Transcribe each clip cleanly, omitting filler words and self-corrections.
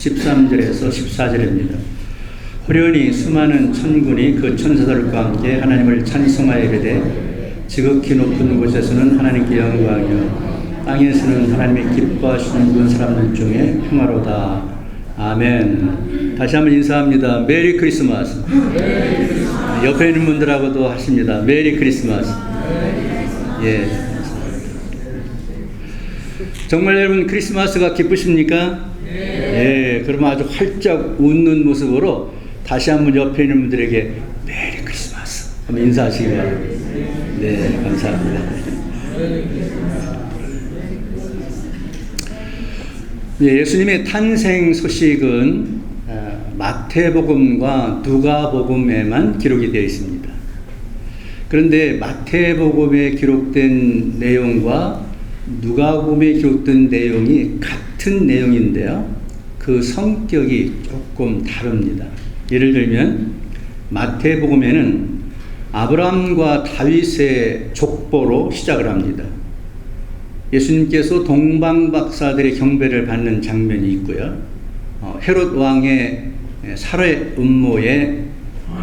13절에서 14절입니다. 호련히 수많은 천군이 그 천사들과 함께 하나님을 찬송하여 이르되 지극히 높은 곳에서는 하나님께 영광이요 땅에서는 하나님의 기뻐하시는 모든 사람들 중에 평화로다. 아멘. 다시 한번 인사합니다. 메리 크리스마스. 옆에 있는 분들하고도 하십니다. 메리 크리스마스. 예. 정말 여러분 크리스마스가 기쁘십니까? 예, 그러면 아주 활짝 웃는 모습으로 다시 한번 옆에 있는 분들에게 메리 크리스마스 한번 인사하시기 바랍니다. 네, 감사합니다. 예, 예수님의 탄생 소식은 마태복음과 누가복음에만 기록이 되어 있습니다. 그런데 마태복음에 기록된 내용과 누가복음에 기록된 내용이 같은 내용인데요, 그 성격이 조금 다릅니다. 예를 들면 마태복음에는 아브라함과 다윗의 족보로 시작을 합니다. 예수님께서 동방박사들의 경배를 받는 장면이 있고요, 헤롯 왕의 살해 음모에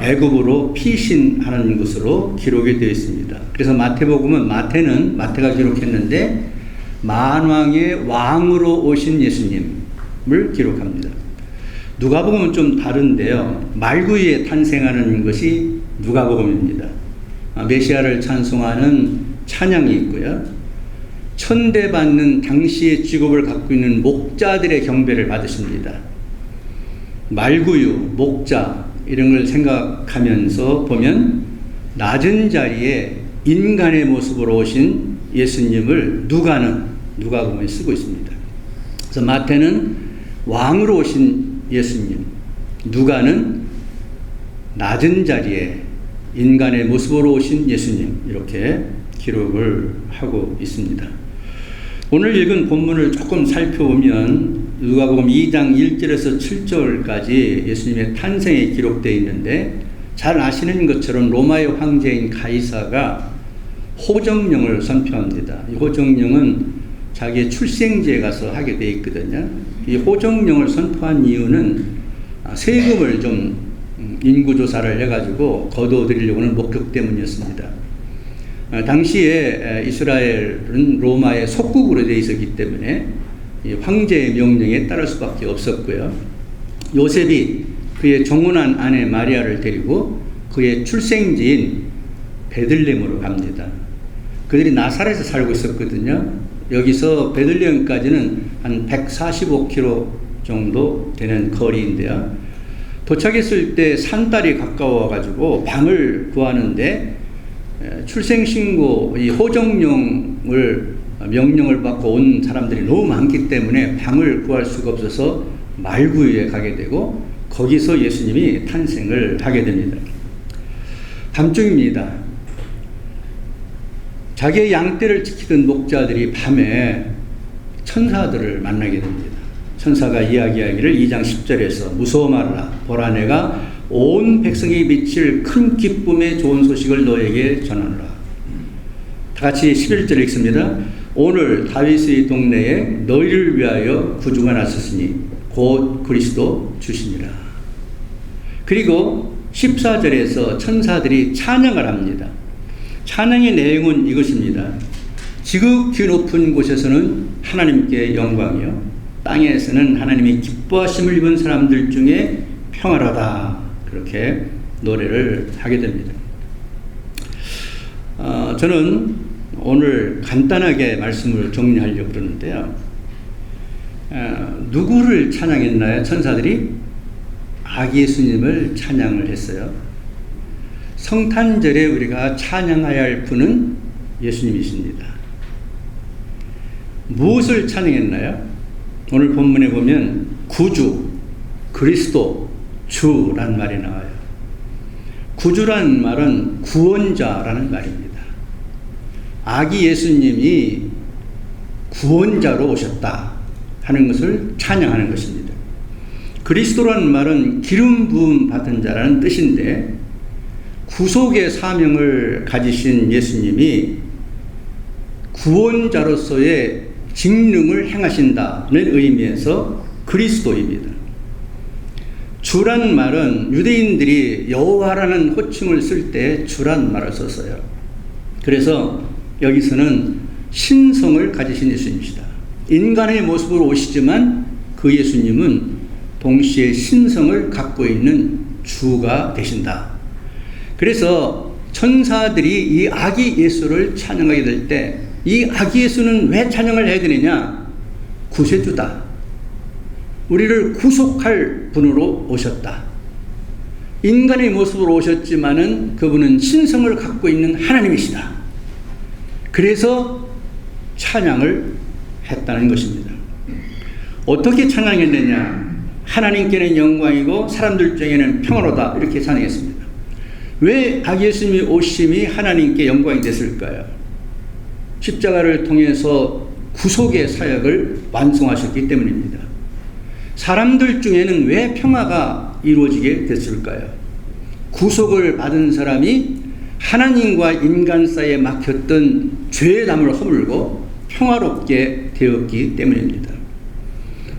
애굽으로 피신하는 것으로 기록이 되어 있습니다. 그래서 마태복음은 마태가 기록했는데 만왕의 왕으로 오신 예수님을 기록합니다. 누가복음은 좀 다른데요, 말구이에 탄생하는 것이 누가복음입니다. 메시아를 찬송하는 찬양이 있고요, 천대받는 당시의 직업을 갖고 있는 목자들의 경배를 받으십니다. 말구유, 목자 이런 걸 생각하면서 보면 낮은 자리에 인간의 모습으로 오신 예수님을 누가복음에 쓰고 있습니다. 그래서 마태는 왕으로 오신 예수님, 누가는 낮은 자리에 인간의 모습으로 오신 예수님, 이렇게 기록을 하고 있습니다. 오늘 읽은 본문을 조금 살펴보면 누가복음 2장 1절에서 7절까지 예수님의 탄생이 기록되어 있는데, 잘 아시는 것처럼 로마의 황제인 가이사가 호정령을 선포합니다. 이 호정령은 자기의 출생지에 가서 하게 되어 있거든요. 이 호정령을 선포한 이유는 세금을 좀 인구조사를 해가지고 거둬들이려고 하는 목적 때문이었습니다. 당시에 이스라엘은 로마의 속국으로 되어 있었기 때문에 황제의 명령에 따를 수밖에 없었고요. 요셉이 그의 정혼한 아내 마리아를 데리고 그의 출생지인 베들레헴으로 갑니다. 그들이 나사렛에 살고 있었거든요. 여기서 베들레헴까지는 한 145km 정도 되는 거리인데요. 도착했을 때 산딸이 가까워가지고 방을 구하는데 출생신고 이 호정령을 명령을 받고 온 사람들이 너무 많기 때문에 방을 구할 수가 없어서 말구유에 가게 되고 거기서 예수님이 탄생을 하게 됩니다. 밤중입니다. 자기의 양떼를 지키던 목자들이 밤에 천사들을 만나게 됩니다. 천사가 이야기하기를 2장 10절에서 무서워 말라, 보라 내가 온 백성에게 미칠 큰 기쁨의 좋은 소식을 너에게 전하노라. 다 같이 11절 읽습니다. 오늘 다윗의 동네에 너희를 위하여 구주가 났으니 곧 그리스도 주시니라. 그리고 14절에서 천사들이 찬양을 합니다. 찬양의 내용은 이것입니다. 지극히 높은 곳에서는 하나님께 영광이요 땅에서는 하나님이 기뻐하심을 입은 사람들 중에 평화로다. 그렇게 노래를 하게 됩니다. 저는 오늘 간단하게 말씀을 정리하려고 그러는데요. 누구를 찬양했나요? 천사들이 아기 예수님을 찬양을 했어요. 성탄절에 우리가 찬양해야 할 분은 예수님이십니다. 무엇을 찬양했나요? 오늘 본문에 보면 구주, 그리스도, 주라는 말이 나와요. 구주라는 말은 구원자라는 말입니다. 아기 예수님이 구원자로 오셨다 하는 것을 찬양하는 것입니다. 그리스도라는 말은 기름 부음 받은 자라는 뜻인데, 구속의 사명을 가지신 예수님이 구원자로서의 직능을 행하신다는 의미에서 그리스도입니다. 주란 말은 유대인들이 여호와라는 호칭을 쓸 때 주란 말을 썼어요. 그래서 여기서는 신성을 가지신 예수님이시다. 인간의 모습으로 오시지만 그 예수님은 동시에 신성을 갖고 있는 주가 되신다. 그래서 천사들이 이 아기 예수를 찬양하게 될 때 이 아기 예수는 왜 찬양을 해야 되느냐? 구세주다. 우리를 구속할 분으로 오셨다. 인간의 모습으로 오셨지만은 그분은 신성을 갖고 있는 하나님이시다. 그래서 찬양을 했다는 것입니다. 어떻게 찬양했느냐? 하나님께는 영광이고 사람들 중에는 평화로다. 이렇게 찬양했습니다. 왜 아기 예수님이 오심이 하나님께 영광이 됐을까요? 십자가를 통해서 구속의 사역을 완성하셨기 때문입니다. 사람들 중에는 왜 평화가 이루어지게 됐을까요? 구속을 받은 사람이 하나님과 인간 사이에 막혔던 죄의 담을 허물고 평화롭게 되었기 때문입니다.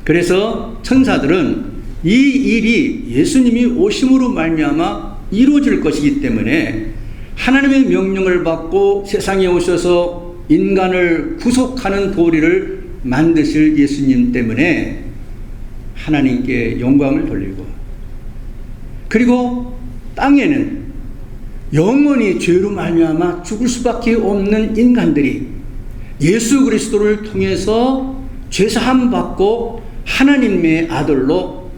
그래서 천사들은 이 일이 예수님이 오심으로 말미암아 이루어질 것이기 때문에 하나님의 명령을 받고 세상에 오셔서 인간을 구속하는 도리를 만드실 예수님 때문에 하나님께 영광을 돌리고, 그리고 땅에는 영원히 죄로 말미암아 죽을 수밖에 없는 인간들이 예수 그리스도를 통해서 죄사함 받고 하나님의 아들로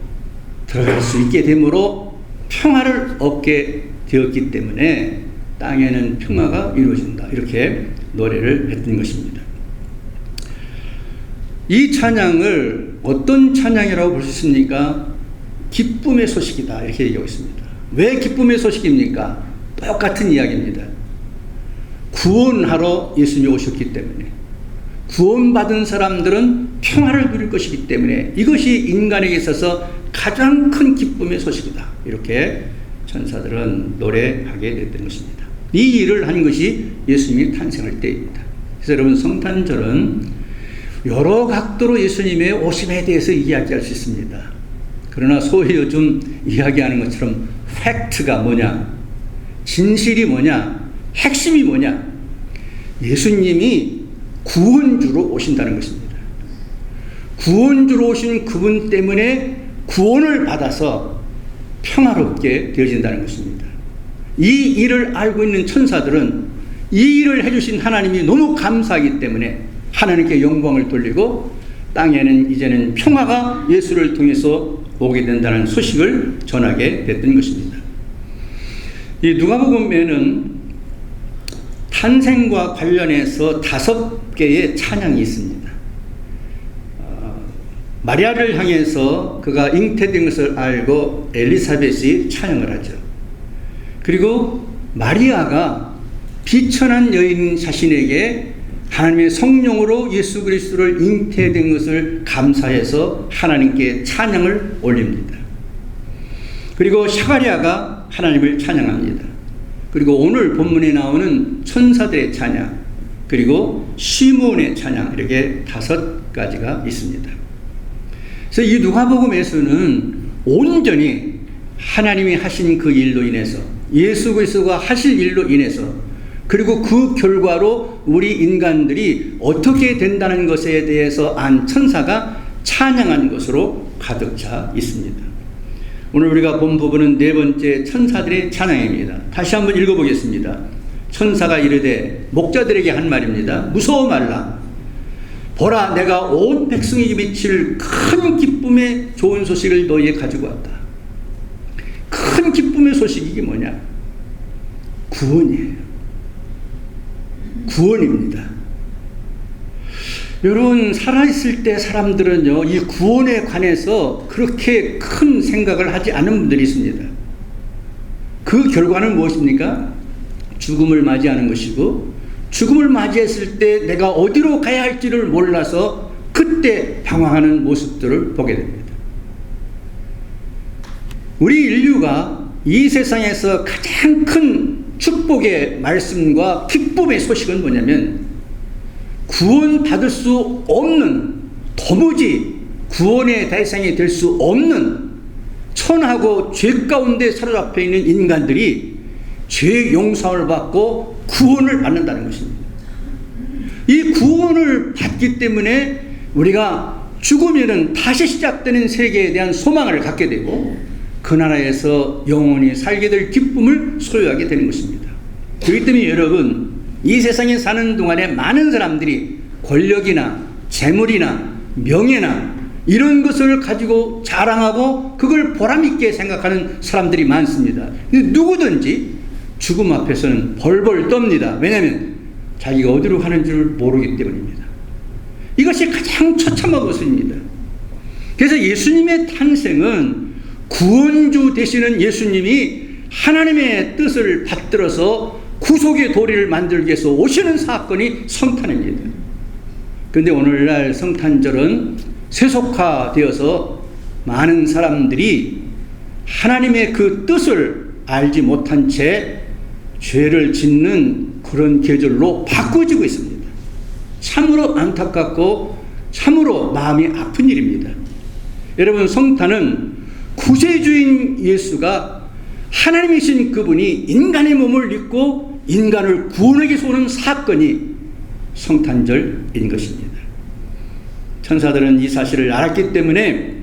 들어갈 수 있게 되므로 평화를 얻게 되었기 때문에 땅에는 평화가 이루어진다. 이렇게 노래를 했던 것입니다. 이 찬양을 어떤 찬양이라고 볼 수 있습니까? 기쁨의 소식이다. 이렇게 얘기하고 있습니다. 왜 기쁨의 소식입니까? 똑같은 이야기입니다. 구원하러 예수님이 오셨기 때문에, 구원받은 사람들은 평화를 누릴 것이기 때문에 이것이 인간에게 있어서 가장 큰 기쁨의 소식이다. 이렇게 천사들은 노래하게 됐던 것입니다. 이 일을 하는 것이 예수님이 탄생할 때입니다. 그래서 여러분, 성탄절은 여러 각도로 예수님의 오심에 대해서 이야기할 수 있습니다. 그러나 소위 요즘 이야기하는 것처럼 팩트가 뭐냐, 진실이 뭐냐, 핵심이 뭐냐, 예수님이 구원주로 오신다는 것입니다. 구원주로 오신 그분 때문에 구원을 받아서 평화롭게 되어진다는 것입니다. 이 일을 알고 있는 천사들은 이 일을 해주신 하나님이 너무 감사하기 때문에 하나님께 영광을 돌리고 땅에는 이제는 평화가 예수를 통해서 오게 된다는 소식을 전하게 됐던 것입니다. 이 누가복음에는 탄생과 관련해서 5개의 찬양이 있습니다. 마리아를 향해서 그가 잉태된 것을 알고 엘리사벳이 찬양을 하죠. 그리고 마리아가 비천한 여인 자신에게 하나님의 성령으로 예수 그리스도를 잉태된 것을 감사해서 하나님께 찬양을 올립니다. 그리고 샤가리아가 하나님을 찬양합니다. 그리고 오늘 본문에 나오는 천사들의 찬양, 그리고 시므온의 찬양, 이렇게 5가지가 있습니다. 그래서 이 누가복음에서는 온전히 하나님이 하신 그 일로 인해서, 예수 그리스도가 하실 일로 인해서, 그리고 그 결과로 우리 인간들이 어떻게 된다는 것에 대해서 안 천사가 찬양한 것으로 가득 차 있습니다. 오늘 우리가 본 부분은 4번째 천사들의 찬양입니다. 다시 한번 읽어보겠습니다. 천사가 이르되, 목자들에게 한 말입니다. 무서워 말라. 보라, 내가 온 백성에게 미칠 큰 기쁨의 좋은 소식을 너희에 가지고 왔다. 큰 기쁨의 소식이 이게 뭐냐? 구원이에요. 구원입니다. 여러분, 살아있을 때 사람들은요, 이 구원에 관해서 그렇게 큰 생각을 하지 않은 분들이 있습니다. 그 결과는 무엇입니까? 죽음을 맞이하는 것이고, 죽음을 맞이했을 때 내가 어디로 가야 할지를 몰라서 그때 방황하는 모습들을 보게 됩니다. 우리 인류가 이 세상에서 가장 큰 축복의 말씀과 기쁨의 소식은 뭐냐면, 구원받을 수 없는, 도무지 구원의 대상이 될 수 없는 천하고 죄 가운데 사로잡혀 있는 인간들이 죄 용서를 받고 구원을 받는다는 것입니다. 이 구원을 받기 때문에 우리가 죽으면은 다시 시작되는 세계에 대한 소망을 갖게 되고 그 나라에서 영원히 살게 될 기쁨을 소유하게 되는 것입니다. 그렇기 때문에 여러분, 이 세상에 사는 동안에 많은 사람들이 권력이나 재물이나 명예나 이런 것을 가지고 자랑하고 그걸 보람있게 생각하는 사람들이 많습니다. 누구든지 죽음 앞에서는 벌벌 떱니다. 왜냐하면 자기가 어디로 가는 줄 모르기 때문입니다. 이것이 가장 처참한 것입니다. 그래서 예수님의 탄생은 구원주 되시는 예수님이 하나님의 뜻을 받들어서 구속의 도리를 만들기 위해서 오시는 사건이 성탄입니다. 그런데 오늘날 성탄절은 세속화되어서 많은 사람들이 하나님의 그 뜻을 알지 못한 채 죄를 짓는 그런 계절로 바꿔지고 있습니다. 참으로 안타깝고 참으로 마음이 아픈 일입니다. 여러분, 성탄은 구세주인 예수가 하나님이신 그분이 인간의 몸을 입고 인간을 구원하기 위해서 오는 사건이 성탄절인 것입니다. 천사들은 이 사실을 알았기 때문에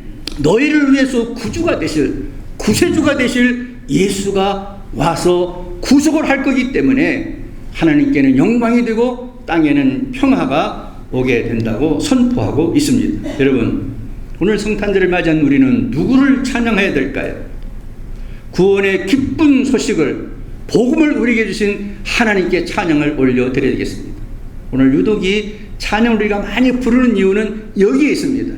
너희를 위해서 구주가 되실, 구세주가 되실 예수가 와서 구속을 할 거기 때문에 하나님께는 영광이 되고 땅에는 평화가 오게 된다고 선포하고 있습니다. 여러분, 오늘 성탄절을 맞이한 우리는 누구를 찬양해야 될까요? 구원의 기쁜 소식을, 복음을 우리에게 주신 하나님께 찬양을 올려드려야 되겠습니다. 오늘 유독 이 찬양을 우리가 많이 부르는 이유는 여기에 있습니다.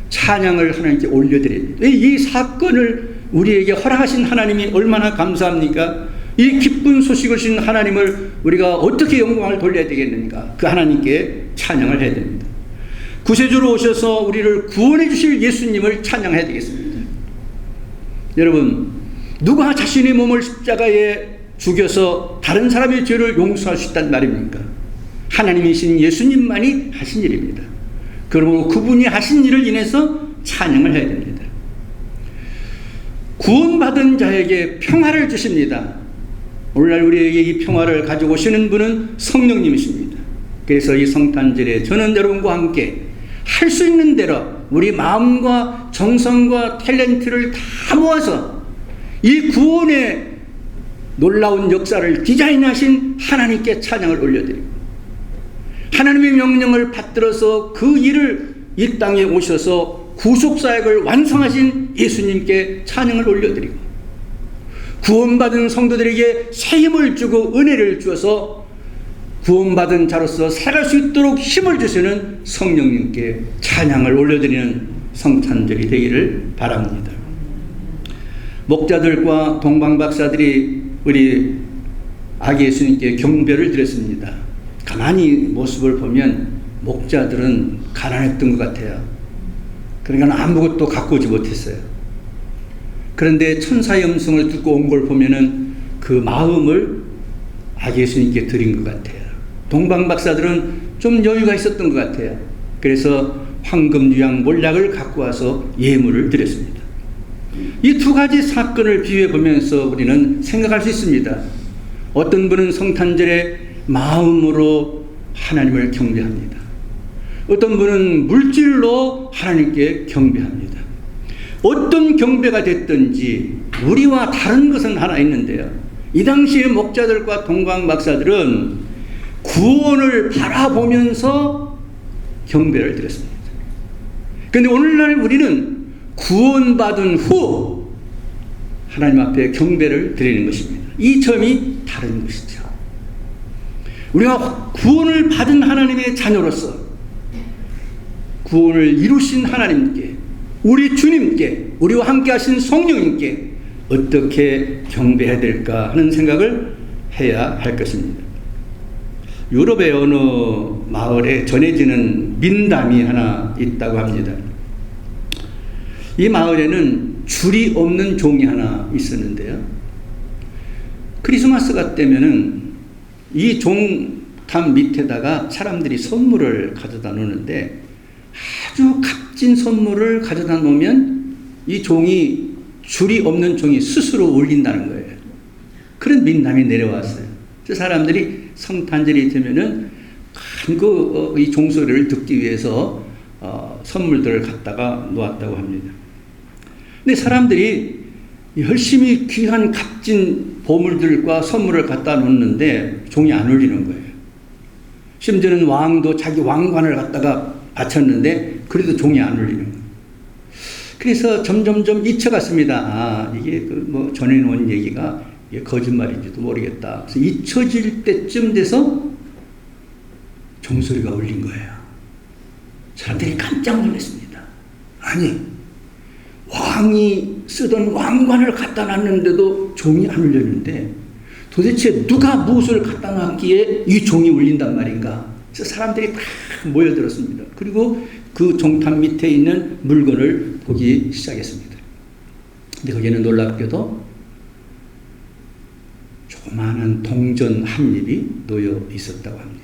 찬양을 하나님께 올려드립니다. 이 사건을 우리에게 허락하신 하나님이 얼마나 감사합니까? 이 기쁜 소식을 주신 하나님을 우리가 어떻게 영광을 돌려야 되겠는가? 그 하나님께 찬양을 해야 됩니다. 구세주로 오셔서 우리를 구원해 주실 예수님을 찬양해야 되겠습니다. 여러분, 누가 자신의 몸을 십자가에 죽여서 다른 사람의 죄를 용서할 수 있단 말입니까? 하나님이신 예수님만이 하신 일입니다. 그러므로 그분이 하신 일을 인해서 찬양을 해야 됩니다. 구원받은 자에게 평화를 주십니다. 오늘날 우리에게 이 평화를 가지고 오시는 분은 성령님이십니다. 그래서 이 성탄절에 저는 여러분과 함께 할 수 있는 대로 우리 마음과 정성과 탤런트를 다 모아서 이 구원의 놀라운 역사를 디자인하신 하나님께 찬양을 올려드리고, 하나님의 명령을 받들어서 그 일을 이 땅에 오셔서 구속사역을 완성하신 예수님께 찬양을 올려드리고, 구원받은 성도들에게 새 힘을 주고 은혜를 주어서 구원받은 자로서 살아갈 수 있도록 힘을 주시는 성령님께 찬양을 올려드리는 성탄절이 되기를 바랍니다. 목자들과 동방박사들이 우리 아기 예수님께 경배를 드렸습니다. 가만히 모습을 보면 목자들은 가난했던 것 같아요. 그러니까 아무것도 갖고 오지 못했어요. 그런데 천사의 음성을 듣고 온 걸 보면은 그 마음을 아기 예수님께 드린 것 같아요. 동방박사들은 좀 여유가 있었던 것 같아요. 그래서 황금, 유향, 몰약을 갖고 와서 예물을 드렸습니다. 이 두 가지 사건을 비유해 보면서 우리는 생각할 수 있습니다. 어떤 분은 성탄절에 마음으로 하나님을 경배합니다. 어떤 분은 물질로 하나님께 경배합니다. 어떤 경배가 됐든지 우리와 다른 것은 하나 있는데요. 이 당시의 목자들과 동방박사들은 구원을 바라보면서 경배를 드렸습니다. 그런데 오늘날 우리는 구원받은 후 하나님 앞에 경배를 드리는 것입니다. 이 점이 다른 것이죠. 우리가 구원을 받은 하나님의 자녀로서 구원을 이루신 하나님께, 우리 주님께, 우리와 함께 하신 성령님께 어떻게 경배해야 될까 하는 생각을 해야 할 것입니다. 유럽의 어느 마을에 전해지는 민담이 하나 있다고 합니다. 이 마을에는 줄이 없는 종이 하나 있었는데요. 크리스마스가 되면은 이 종담 밑에다가 사람들이 선물을 가져다 놓는데 아주 값진 선물을 가져다 놓으면 이 종이, 줄이 없는 종이 스스로 울린다는 거예요. 그런 민담이 내려왔어요. 그 사람들이 성탄절이 되면은 이 종소리를 듣기 위해서 선물들을 갖다가 놓았다고 합니다. 근데 사람들이 열심히 귀한 값진 보물들과 선물을 갖다 놓는데 종이 안 울리는 거예요. 심지어는 왕도 자기 왕관을 갖다가 바쳤는데 그래도 종이 안 울리는 거예요. 그래서 점점점 잊혀갔습니다. 이게 전해 놓은 얘기가 거짓말인지도 모르겠다. 그래서 잊혀질 때쯤 돼서 종소리가 울린 거예요. 사람들이 깜짝 놀랐습니다. 아니, 왕이 쓰던 왕관을 갖다 놨는데도 종이 안 울렸는데 도대체 누가 무엇을 갖다 놨기에 이 종이 울린단 말인가? 그래서 사람들이 다 모여들었습니다. 그리고 그 종탑 밑에 있는 물건을 보기 시작했습니다. 근데 거기에는 놀랍게도 조그마한 동전 한 입이 놓여 있었다고 합니다.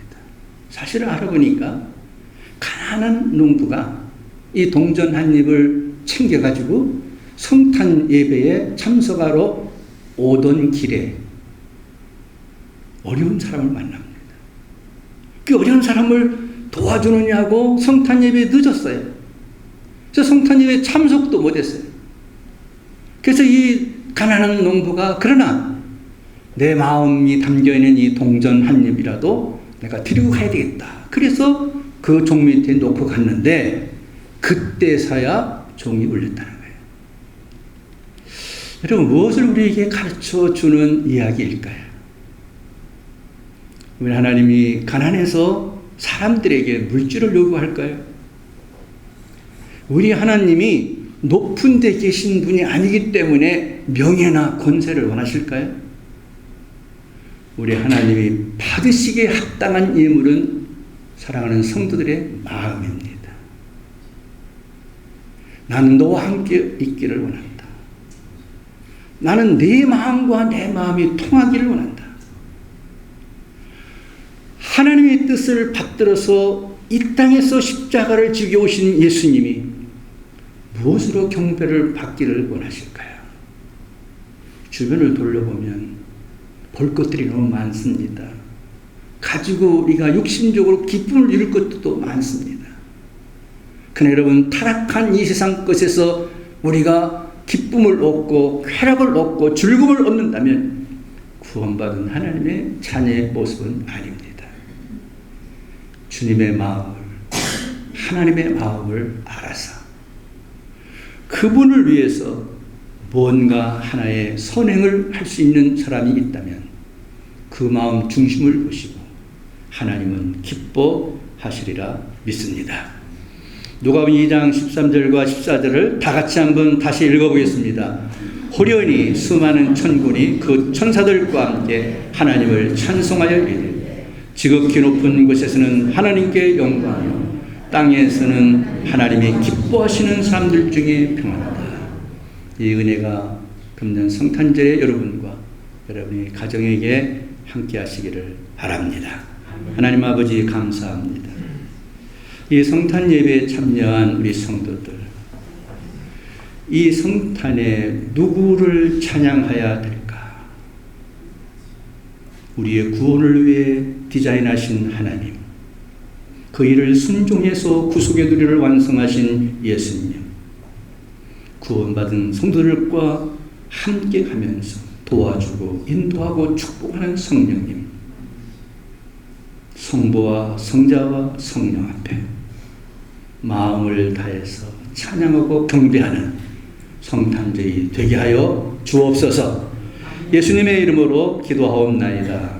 사실을 알아보니까 가난한 농부가 이 동전 한 입을 챙겨가지고 성탄 예배에 참석하러 오던 길에 어려운 사람을 만납니다. 그 어려운 사람을 도와주느냐고 성탄 예배에 늦었어요. 그래서 성탄 예배에 참석도 못했어요. 그래서 이 가난한 농부가 그러나 내 마음이 담겨있는 이 동전 한 입이라도 내가 드리고 가야 되겠다. 그래서 그 종 밑에 놓고 갔는데 그때서야 종이 울렸다는 거예요. 여러분, 무엇을 우리에게 가르쳐 주는 이야기일까요? 우리 하나님이 가난해서 사람들에게 물질을 요구할까요? 우리 하나님이 높은 데 계신 분이 아니기 때문에 명예나 권세를 원하실까요? 우리 하나님이 받으시기에 합당한 예물은 사랑하는 성도들의 마음입니다. 나는 너와 함께 있기를 원한다. 나는 내 마음과 내 마음이 통하기를 원한다. 하나님의 뜻을 받들어서 이 땅에서 십자가를 지고 오신 예수님이 무엇으로 경배를 받기를 원하실까요? 주변을 돌려보면 볼 것들이 너무 많습니다. 가지고 우리가 육신적으로 기쁨을 이룰 것도 많습니다. 그러나 여러분, 타락한 이 세상 것에서 우리가 기쁨을 얻고 쾌락을 얻고 즐거움을 얻는다면 구원받은 하나님의 자녀의 모습은 아닙니다. 주님의 마음을, 하나님의 마음을 알아서 그분을 위해서 뭔가 하나의 선행을 할 수 있는 사람이 있다면 그 마음 중심을 보시고 하나님은 기뻐하시리라 믿습니다. 누가복음 2장 13절과 14절을 다 같이 한번 다시 읽어보겠습니다. 호련히 수많은 천군이 그 천사들과 함께 하나님을 찬송하여 이르되 지극히 높은 곳에서는 하나님께 영광이요 땅에서는 하나님이 기뻐하시는 사람들 중에 평안하다. 이 은혜가 금년 성탄절에 여러분과 여러분의 가정에게 함께 하시기를 바랍니다. 하나님 아버지 감사합니다. 이 성탄 예배에 참여한 우리 성도들, 이 성탄에 누구를 찬양해야 될까? 우리의 구원을 위해 디자인하신 하나님, 그 일을 순종해서 구속의 누리를 완성하신 예수님, 구원받은 성도들과 함께 하면서 도와주고 인도하고 축복하는 성령님, 성부와 성자와 성령 앞에 마음을 다해서 찬양하고 경배하는 성탄절이 되게 하여 주옵소서. 예수님의 이름으로 기도하옵나이다.